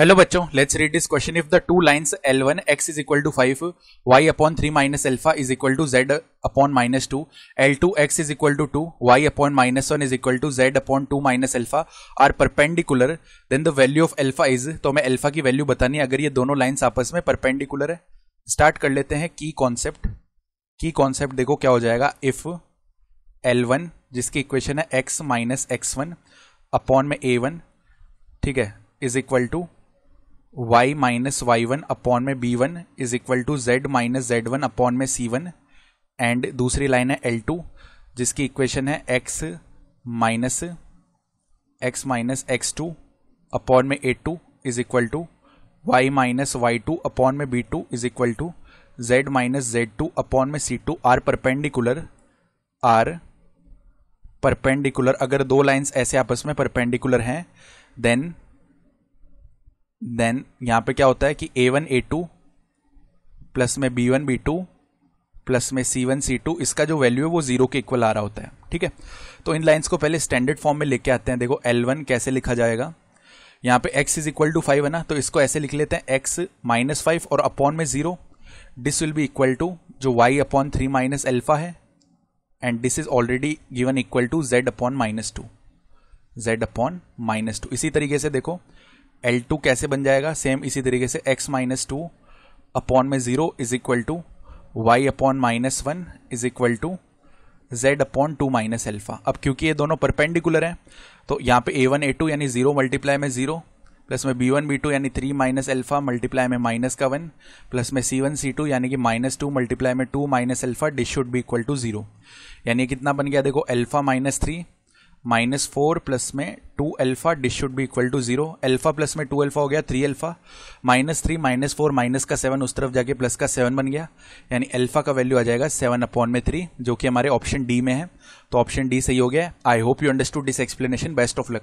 Hello बच्चों, let's read this question. If the two lines L1 x is equal to 5, y upon 3 minus alpha is equal to z upon minus 2, L2 x is equal to 2, y upon minus 1 is equal to z upon 2 minus alpha are perpendicular, then the value of alpha is. तो हमें alpha की value बतानी है अगर ये दोनों lines आपस में परपेंडिकुलर है. स्टार्ट कर लेते हैं की कॉन्सेप्ट. की कॉन्सेप्ट देखो क्या हो जाएगा. इफ L1 जिसकी इक्वेशन है x माइनस x1 अपॉन में a1, ठीक है, is equal to y minus y1 upon में b1 is equal to z minus z1 upon में c1. एंड दूसरी लाइन है L2 जिसकी इक्वेशन है x माइनस x2 अपॉन में a2 is equal to y minus y2 upon में b2 is equal to z minus z2 upon में c2 are perpendicular. अगर दो लाइंस ऐसे आपस में परपेंडिकुलर हैं देन यहां पे क्या होता है कि a1 a2 प्लस में b1 b2 प्लस में c1 c2 इसका जो वैल्यू है वो जीरो के इक्वल आ रहा होता है. ठीक है, तो इन लाइंस को पहले स्टैंडर्ड फॉर्म में लेके आते हैं. देखो L1 कैसे लिखा जाएगा. यहां पे x इज इक्वल टू 5 है ना, तो इसको ऐसे लिख लेते हैं x माइनस 5 और अपॉन में 0. This will be equal to जो y अपॉन 3 माइनस अल्फा है and this is already given equal to z upon minus 2. इसी तरीके से देखो L2 कैसे बन जाएगा. सेम इसी तरीके से x माइनस 2 अपॉन में 0 is equal to y upon minus 1 is equal to z upon 2 minus alpha. अब क्योंकि ये दोनों परपेंडिकुलर हैं तो यहाँ पे a1 a2 यानी 0 मल्टीप्लाई में 0 प्लस में b1 b2 यानी 3 माइनस अल्फा मल्टीप्लाई में माइनस का 1 प्लस में c1 c2 यानी कि माइनस 2 मल्टीप्लाई में 2 minus alpha this should be equal to 0. यानी कितना बन गया देखो अल्फा माइनस 3 माइनस 4 प्लस में 2 alpha this should be equal to 0. Alpha plus में 2 अल्फा हो गया 3 अल्फा माइनस 3 माइनस 4 माइनस का 7 उस तरफ जाके प्लस का 7 बन गया. यानी अल्फा का वैल्यू आ जाएगा 7 अपॉन में 3 जो कि हमारे ऑप्शन डी में है. तो ऑप्शन डी सही हो गया. I hope you understood this explanation. Best of luck.